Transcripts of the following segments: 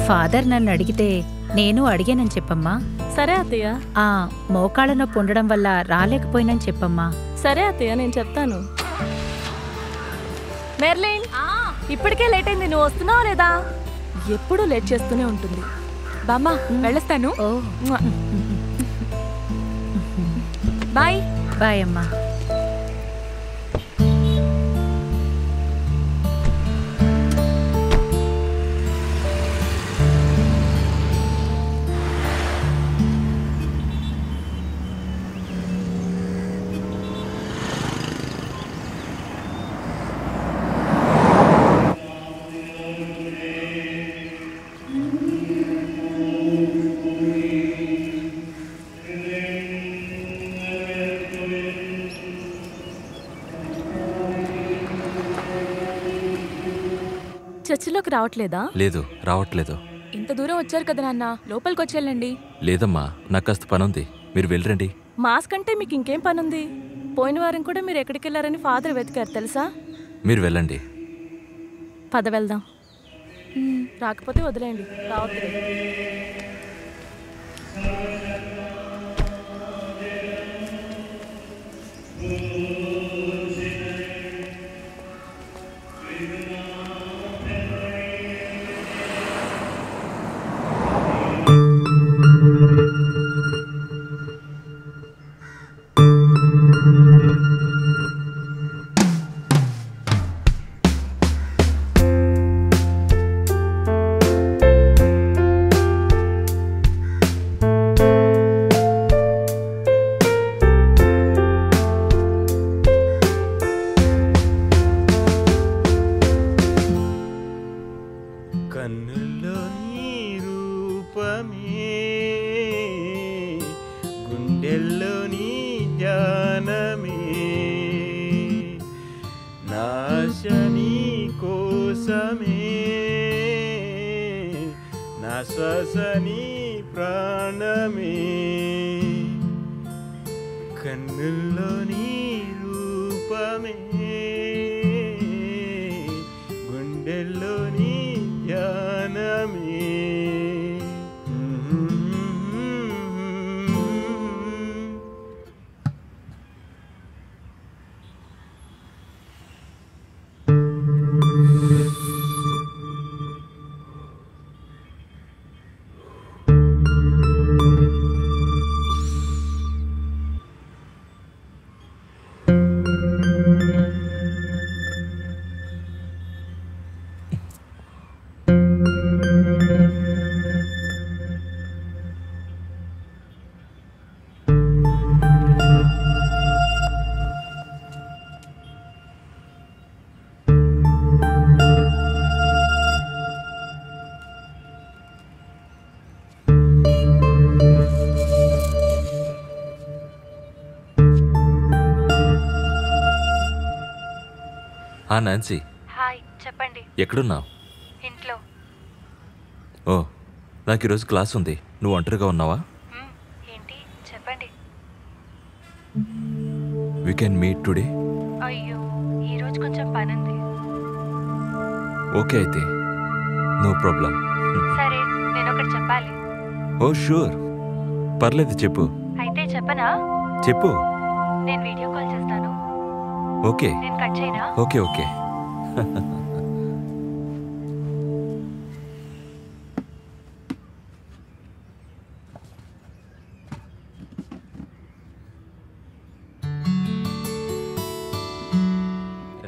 Father నన్ను అడిగితే నేను అడిగానని చెప్పమ్మా. సరే అత్తయ్య. మోకాళ్ళ నొప్పి ఉండడం వల్ల రాలేకపోయినని చెప్పమ్మా. సరే అత్తయ్య, నేను చెప్తాను. మెర్లిన్, ఇప్పటికే లేట్ అయింది, నువ్వు వస్తున్నావా లేదా? ఎప్పుడూ లేట్ చేస్తూనే ఉంటుంది. బామ్మ, వెళ్ళొస్తాను. బాయ్. బాయ్ అమ్మా. చర్చిలోకి రావట్లేదా? లేదు, రావట్లేదు. ఇంత దూరం వచ్చారు కదా నాన్న, లోపలికి వచ్చేళ్ళండి. లేదమ్మా, నాకు కాస్త పనుంది, మీరు వెళ్ళరండి. మాస్క్ అంటే మీకు ఇంకేం పనుంది? పోయిన వారం కూడా మీరు ఎక్కడికి వెళ్ళారని ఫాదర్ వెతికారు తెలుసా? మీరు వెళ్ళండి. పద వెళ్దాం. రాకపోతే వదిలేయండి, రావద్దు. Nancy, hi. చెప్పండి. ఎక్కడున్నావు? ఇంట్లో. ఓ, నాకు ఈరోజు క్లాస్ ఉంది, నువ్వు ఒంటరిగా ఉన్నావా? ఏంటి చెప్పండి. We can meet today. అయ్యో, ఈరోజు కొంచెం పనుంది. ఓకే అయితే, నో ప్రాబ్లం. సరే, నేను ఒకటి చెప్పాలి. ఓ షూర్, పర్లేదు చెప్పు. అయితే చెప్పనా? చెప్పు. నేను వీడియో కాల్ చేస్తాను. ఓకే. నేను కట్ చేయనా? Okay okay.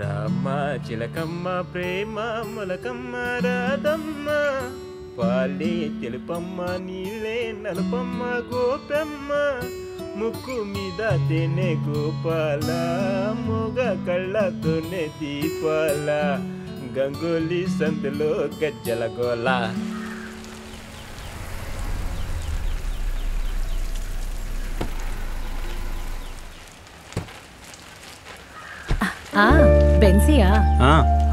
రామ చిలకమ్మ ప్రేమ మొలకమ్మ రాధమ్మ పాలే తెలుపమ్మ నీళ్ళే నలుపమ్మ గోపెమ్మ ముక్కు మీద తేనె గోపాల మొగ కళ్ళతోనే దీపాల గంగోలి సందులో గజ్జల గోల. బెన్సీయా?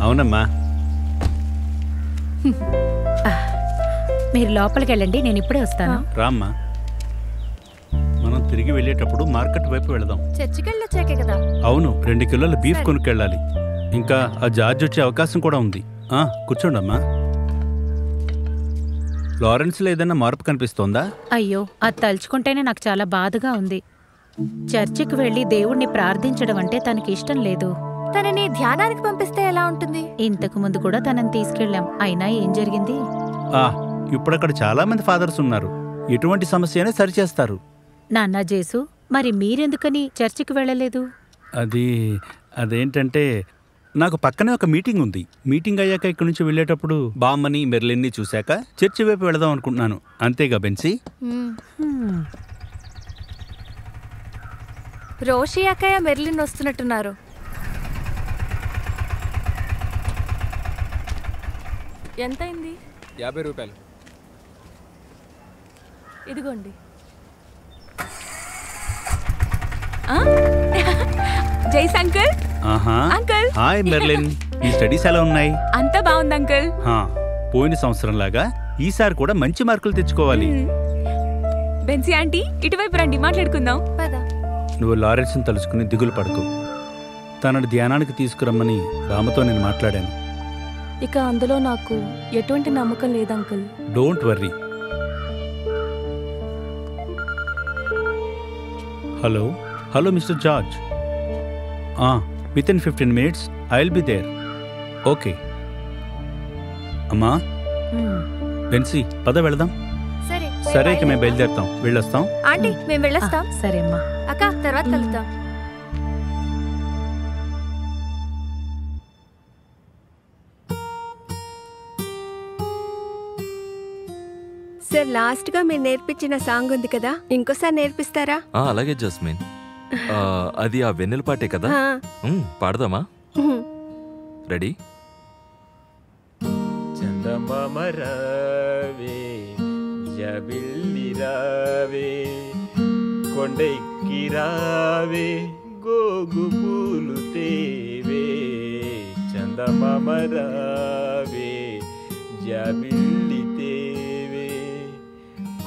అవునమ్మా. మీరు లోపలికి వెళ్ళండి, నేను ఇప్పుడే వస్తాను. రామ్మా, మనం తిరిగి వెళ్ళేటప్పుడు మార్కెట్ వైపు వెళదాం. చర్చికి వెళ్ళొచ్చాకే కదా? అవును, 2 కిలోల బీఫ్ కొనుక్కెళ్ళాలి. ఇంకా ఆ జార్జ్ వచ్చే అవకాశం కూడా ఉంది. కూర్చోండమ్మా. లారెన్స్లో ఏదైనా మార్పు కనిపిస్తోందా? అయ్యో అది తలుచుకుంటేనే నాకు చాలా బాధగా ఉంది. చర్చికి వెళ్లి దేవుణ్ణి ప్రార్థించడం అంటే తనకి ఇష్టం లేదు. తనని ధ్యానానికి పంపిస్తే ఎలా ఉంటుంది? ఇంతకు ముందు కూడా తనని తీసుకెళ్ళాం, అయినా ఏం జరిగింది? ఇప్పుడు అక్కడ చాలా మంది ఫాదర్స్ ఉన్నారు. ఎటువంటి సమస్య అయినా సరిచేస్తారు. నాన్న జేసు, మరి మీరెందుకని చర్చికి వెళ్ళలేదు? అదేంటంటే నాకు పక్కనే ఒక మీటింగ్ ఉంది. మీటింగ్ అయ్యాక ఇక్కడి నుంచి వెళ్ళేటప్పుడు బామ్మని మెర్లిన్ని చూశాక చర్చి వైపు వెళదాం అనుకుంటున్నాను. అంతేగా బెన్సీ? రోషి అక్కయ్య మెర్లిన్ వస్తున్నట్టున్నారు. ఎంతైంది? 50 రూపాయలు. ఇదిగోండి. జైస్ అంకుల్. అంకుల్ హాయ్ మెర్లిన్, ఈ స్టడీస్ ఎలా ఉన్నాయి? అంతా బాగుంది అంకుల్. పోయిన సంవత్సరం లాగా ఈసారి కూడా మంచి మార్కులు తెచ్చుకోవాలి. బెన్సీ ఆంటీ ఇటువైపు రండి, మాట్లాడుకుందాం. నువ్వు లారెన్స్ని తలుచుకుని దిగులు పడకు. తనని ధ్యానానికి తీసుకురమ్మని బామ్మతో నేను మాట్లాడాను. ఇక అందులో నాకు ఎటువంటి నమ్మకం లేదు uncle. Don't worry. Hello Mister George. Within 15 minutes I will be there. Okay అమ్మా. బెన్సీ పద వెళదాం. సరే ఇక మేము బయలుదేరుతాం, వెళ్ళొస్తాం. ఆంటీ మేము వెళ్ళొస్తాం. సరే అమ్మా. అక్క తర్వాత కలుద్దాం. సార్, లాస్ట్ గా మీరు నేర్పించిన సాంగ్ ఉంది కదా, ఇంకోసారి నేర్పిస్తారా? అలాగే జస్మిన్. అది ఆ వెన్నెల పాటే కదా, పాడదామా? రెడీ? చందమామ రావే, జబిల్లి రావే, కొండెక్కి రావే, గోగు పూలు తేవే. చందమామ రావే, జబిల్లి తేవే,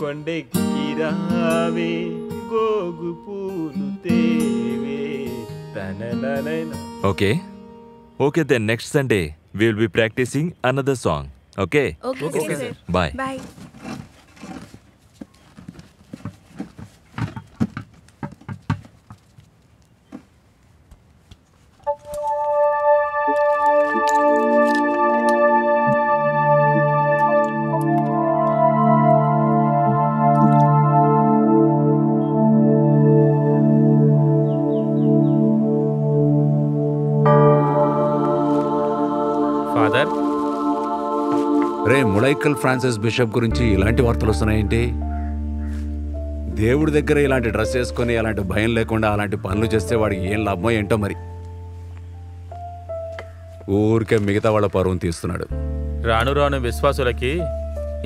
కొండెక్కి రావే, గోగు పూలు తేవే. Okay then next Sunday we will be practicing another song. Okay sir. Bye. Bye. Father, రే ములైకల్ ఫ్రాన్సిస్ బిషప్ గురించి ఇలాంటి వార్తలు వస్తున్నాయేంటి? దేవుడి దగ్గర ఇలాంటి డ్రెస్ వేసుకొని అలాంటి భయం లేకుండా అలాంటి పనులు చేస్తే వాడికి ఏం లాభమో ఏంటో మరి. ఊరికే మిగతా వాళ్ళ పరువును తీస్తున్నాడు. రాను రాను విశ్వాసులకి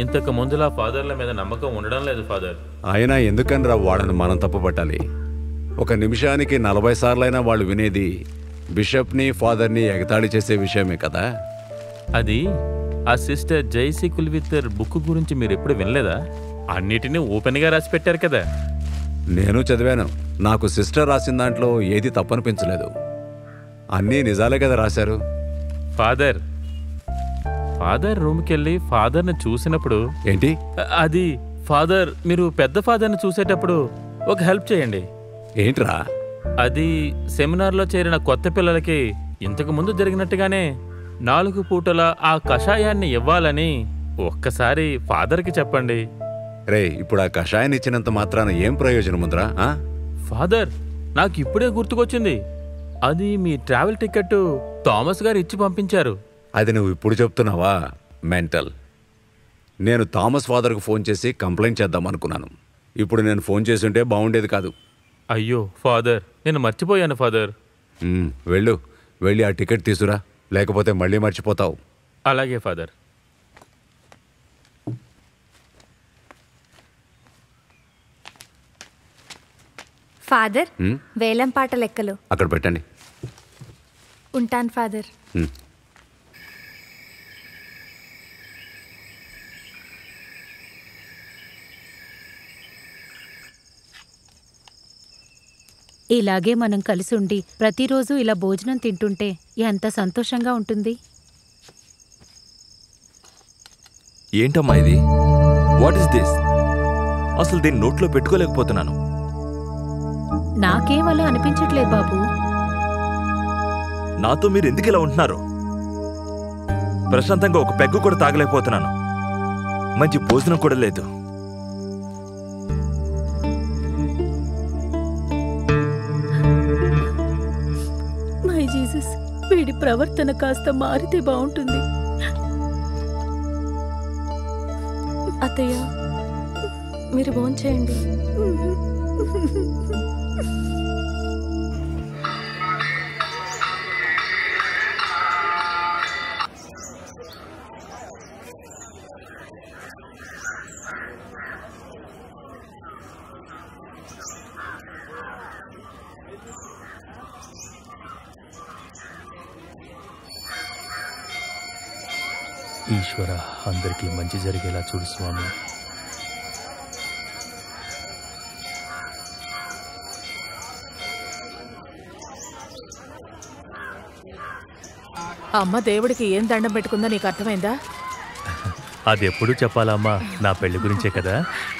ఇంతకు ముందులా ఫాదర్ల మీద నమ్మకం ఉండడం లేదు ఫాదర్. అయినా ఎందుకని రా వాళ్ళని మనం తప్పుపట్టాలి? ఒక నిమిషానికి 40 సార్లైనా వాళ్ళు వినేది బిషప్ని ఫాదర్ని ఎగతాళి చేసే విషయమే కదా. అది ఆ సిస్టర్ జైసీ కుల్విత్తర్ బుక్ గురించి మీరు ఎప్పుడు వినలేదా? అన్నిటినీ ఓపెన్గా రాసి పెట్టారు కదా. నేను చదివాను. నాకు సిస్టర్ రాసిన దాంట్లో ఏది తప్పనిపించలేదు. అన్నీ నిజాలే కదా రాశారు. ఫాదర్ రూమ్కి వెళ్ళి ఫాదర్ని చూసినప్పుడు ఏంటి అది ఫాదర్, మీరు పెద్ద ఫాదర్ని చూసేటప్పుడు ఒక హెల్ప్ చేయండి. ఏంట్రా అది? సెమినార్లో చేరిన కొత్త పిల్లలకి ఇంతకు ముందు జరిగినట్టుగానే 4 పూటల ఆ కషాయాన్ని ఇవ్వాలని ఒక్కసారి ఫాదర్కి చెప్పండి. రే, ఇప్పుడు ఆ కషాయాన్ని ఇచ్చినంత మాత్రాన ఏం ప్రయోజనం ఉందిరా? ఫాదర్, నాకు ఇప్పుడే గుర్తుకొచ్చింది. అది మీ ట్రావెల్ టికెట్ థామస్ గారు ఇచ్చి పంపించారు. అది నువ్వు ఇప్పుడు చెప్తున్నావా? మెంటల్. నేను థామస్ ఫాదర్కు ఫోన్ చేసి కంప్లైంట్ చేద్దాం అనుకున్నాను. ఇప్పుడు నేను ఫోన్ చేసి ఉంటే బాగుండేది కాదు. అయ్యో ఫాదర్, నేను మర్చిపోయాను ఫాదర్. వెళ్ళి ఆ టికెట్ తీసురా, లేకపోతే మళ్ళీ మర్చిపోతావు. అలాగే ఫాదర్. ఫాదర్, వేలం పాట లెక్కలు అక్కడ పెట్టండి. ఉంటాను ఫాదర్. ఇలాగే మనం కలిసి ఉండి ప్రతిరోజు ఇలా భోజనం తింటుంటే ఎంత సంతోషంగా ఉంటుంది. ఏంటమ్మా ఇది? What is this? అసలు దీన్ని నోట్లో పెట్టుకోలేకపోతున్నాను. నాకేం అలా అనిపించట్లేదు బాబు. నాతో మీరు ఎందుకు ఇలా ఉంటున్నారు? ప్రశాంతంగా ఒక పెగ్గు కూడా తాగలేకపోతున్నాను. మంచి భోజనం కూడా లేదు. మై జీసస్, వీడి ప్రవర్తన కాస్త మారితే బాగుంటుంది. అత్తయ్య, మీరు భోంచేయండి. ఈశ్వర, అందరికీ మంచి జరిగేలా చూడు స్వామి. అమ్మ దేవుడికి ఏం దండం పెట్టుకుందో నీకు అర్థమైందా? అది ఎప్పుడు చెప్పాలమ్మా, నా పెళ్లి గురించే కదా.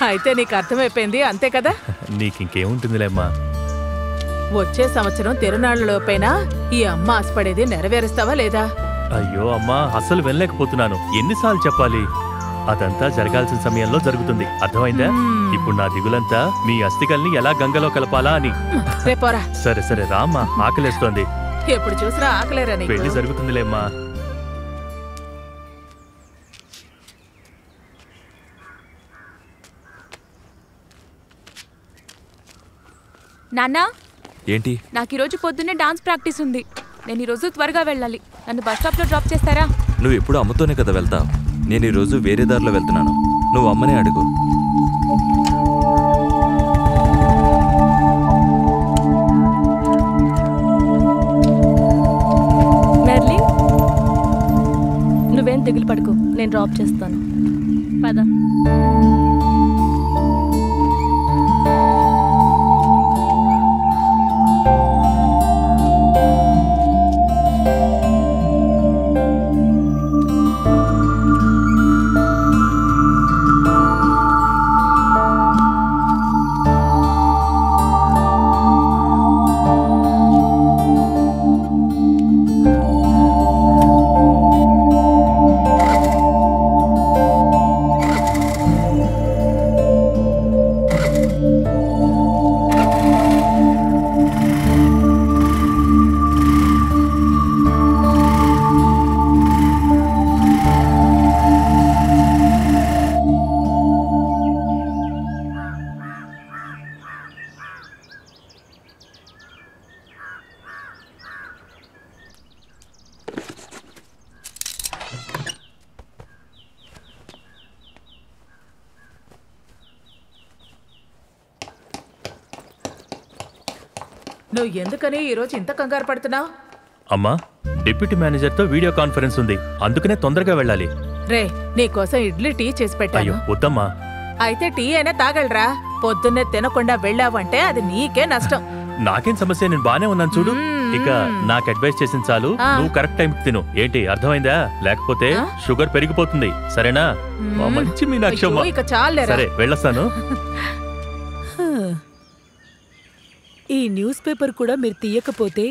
అయితే నీకు అర్థమైపోయింది, అంతే కదా? నీకింకేముంటుందిలేమ్మా. వచ్చే సంవత్సరం తిరునాళ్లలోపైనా ఈ అమ్మ ఆశపడేది నెరవేరుస్తావా లేదా? అయ్యో అమ్మా, అస్సలు వెళ్ళలేకపోతున్నాను. ఎన్నిసార్లు చెప్పాలి? అదంతా జరగాల్సిన సమయంలో జరుగుతుంది, అర్థమైందా? ఇప్పుడు నా దిగులంతా మీ అస్థికల్ని ఎలా గంగలో కలపాలా అని. రేపోరా. సరే సరే రామ్మా, ఆకలేస్తోంది. ఎప్పుడు చూసినా ఆకలేరా నీకు? పెళ్లి జరుగుతుందిలేమ్మా. నాన్నా, ఏంటి? నాకు ఈరోజు పొద్దున్నే డాన్స్ ప్రాక్టీస్ ఉంది. నేను ఈరోజు త్వరగా వెళ్ళాలి. నన్ను బస్ స్టాప్లో డ్రాప్ చేస్తారా? నువ్వు ఎప్పుడు అమ్మతోనే కదా వెళ్తావు. నేను ఈరోజు వేరే దారిలో వెళ్తున్నాను. నువ్వు అమ్మనే అడుగు. మెర్లిన్, నువ్వేం దిగులు పడుకో, నేను డ్రాప్ చేస్తాను. పద. నువ్వు ఎందుకని ఈరోజు ఇంత కంగారు పడుతున్నావు? అమ్మా, డిప్యూటీ మేనేజర్తో వీడియో కాన్ఫరెన్స్ ఉంది, అందుకనే తొందరగా వెళ్ళాలి. రే, నీకోసం ఇడ్లీ టీ చేసి అయ్యో పెట్టాను. వద్దమ్మా. అయితే టీ అయినా తాగలరా? పొద్దున్నే తినకుండా వెళ్ళావంటే అది నీకే నష్టం. నాకేం సమస్య, నేను బానే ఉన్నాను చూడు. ఇక నాకు అడ్వైస్ చేసిన చాలు, నువ్వు కరెక్ట్ టైం తిను. ఏంటి, అర్థమైందా? లేకపోతే షుగర్ పెరిగిపోతుంది, సరేనా? మా మంచి మీనాక్షమ్మ. ఇక చాలేరా. సరే వెళ్ళొస్తాను. ఈ న్యూస్ పేపర్ కూడా మీరు తీయకపోతే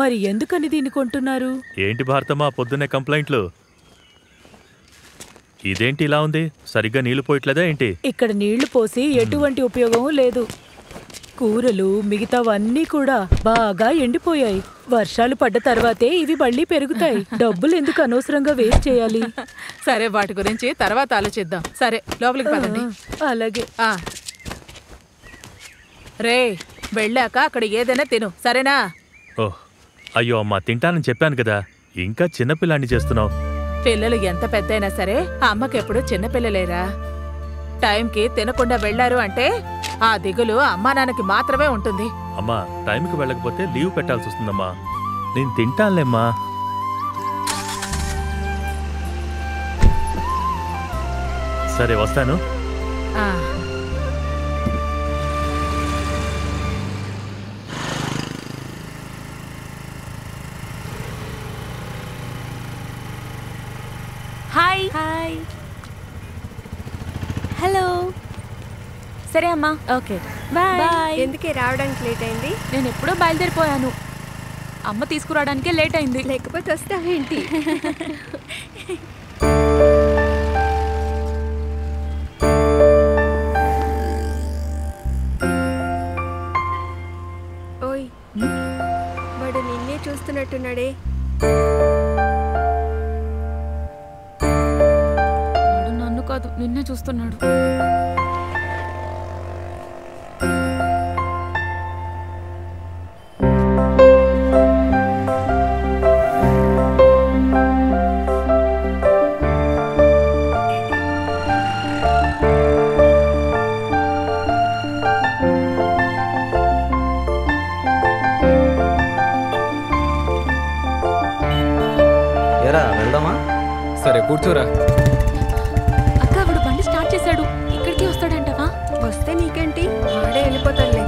మరి ఎందుకని దీన్ని కొంటున్నారు? ఏంటి భారతమ్మా, పొద్దున్నే కంప్లైంట్లు? ఇదేంటి ఇలా ఉంది? సరిగ్గా నీళ్లు పోయట్లేదా ఏంటి? ఇక్కడ నీళ్లు పోసి ఎటువంటి ఉపయోగం లేదు. కూరలు మిగతావన్నీ కూడా బాగా ఎండిపోయాయి. వర్షాలు పడ్డ తర్వాతే ఇవి మళ్ళీ పెరుగుతాయి. డబ్బులు ఎందుకు అనవసరంగా వేస్ట్ చేయాలి? సరే, వాటి గురించి తర్వాత ఆలోచిద్దాం. సరే, లోపలికి పదండి. అలాగే. రే, వెళ్ళాక అక్కడ ఏదైనా తిను, సరేనా? ఓహ్, అయ్యో అమ్మా, తింటానని చెప్పాను కదా, ఇంకా చిన్నపిల్లాన్ని చేస్తున్నావు. పిల్లలు ఎంత పెద్దయినా సరే అమ్మకెప్పుడు చిన్నపిల్లలేరా? టైంకి తినకుండా వెళ్లారు అంటే ఆ దిగులు అమ్మా నాన్నకి మాత్రమే ఉంటుంది. అమ్మా, టైంకి వెళ్ళకపోతే లీవ్ పెట్టాల్సి వస్తుందమ్మా. నేను తింటానులేమ్మా. సరే, వస్తాను. Hi hi. హలో. సరే అమ్మా. Okay bye. ఎందుకే రావడానికి లేట్ అయింది? నేను ఎప్పుడో బయలుదేరిపోయాను. అమ్మ తీసుకురావడానికే లేట్ అయింది. లేకపోతే వస్తావేంటి? ఓయ్, వాడు నిన్నే చూస్తున్నట్టున్నాడే. వాడు నన్ను కాదు, నిన్నే చూస్తున్నాడు. ఎరా వెళ్దామా? సరే కూర్చోరా. అక్క వాడు బండి స్టార్ట్ చేశాడు. ఇక్కడికి వస్తాడంటవా? వస్తే నీకేంటి, ఆడే వెళ్ళిపోతానులే.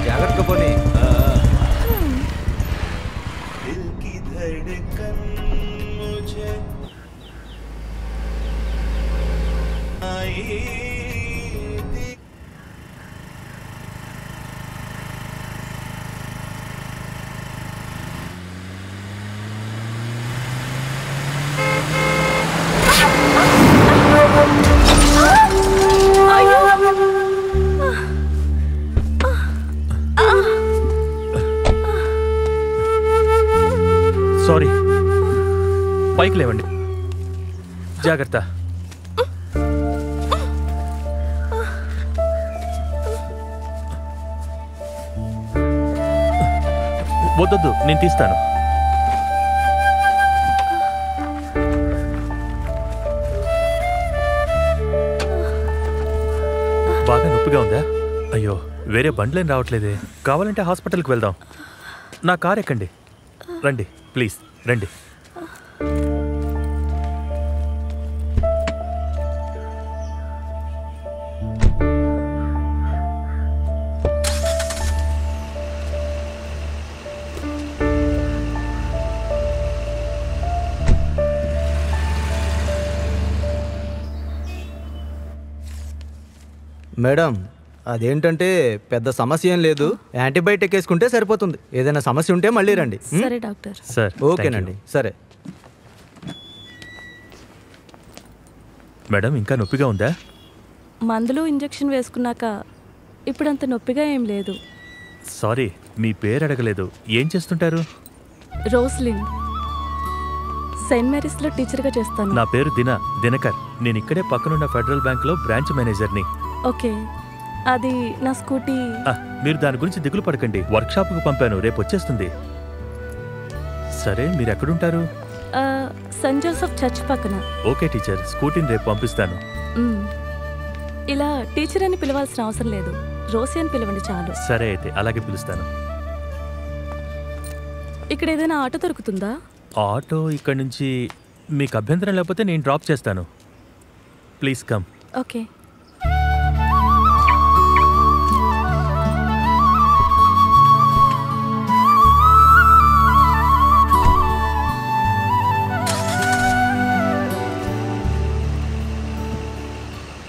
జాగ్రత్తగా పోనీ. సారీ, పైకి లేవండి. జాగ్రత్త. వద్దొద్దు, నేను తీస్తాను. బాగా నొప్పిగా ఉందా? అయ్యో, వేరే బండ్లేం రావట్లేదే. కావాలంటే హాస్పిటల్కి వెళ్దాం. నా కార్ ఎక్కండి. రండి ప్లీజ్, రండి. మేడం, అదేంటంటే పెద్ద సమస్య ఏం లేదు. యాంటీబయాటిక్ వేసుకుంటే సరిపోతుంది. ఏదైనా సమస్య ఉంటే మళ్ళీ రండి. సరే డాక్టర్. సార్ ఓకేనండి. సరే మేడం, ఇంకా నొప్పిగా ఉందా? మందులు ఇంజెక్షన్ వేసుకున్నాక ఇప్పుడంత నొప్పిగా ఏం లేదు. సారీ, మీ పేరు అడగలేదు. ఏం చేస్తుంటారు? రోస్లిన్, సెయింట్ మేరీస్లో టీచర్గా చేస్తాను. నా పేరు దినకర్. నేను ఇక్కడే పక్కనున్న ఫెడరల్ బ్యాంక్లో బ్రాంచ్ మేనేజర్ని. ఓకే, అది నా స్కూటీ. మీరు దాని గురించి దిగులు పడకండి. వర్క్షాప్కు పంపాను, రేపు వచ్చేస్తుంది. సరే, మీరు ఎక్కడుంటారు? సెయింట్ జోసెఫ్ చర్చ్ పక్కన. ఓకే టీచర్, స్కూటీని రేపు పంపిస్తాను. ఇలా టీచర్ అని పిలవాల్సిన అవసరం లేదు, రోసి అని పిలవండి చాలు. సరే అయితే అలాగే పిలుస్తాను. ఇక్కడ ఏదైనా ఆటో దొరుకుతుందా? ఆటో ఇక్కడ నుంచి మీకు అభ్యంతరం లేకపోతే నేను డ్రాప్ చేస్తాను. Please come. ఓకే.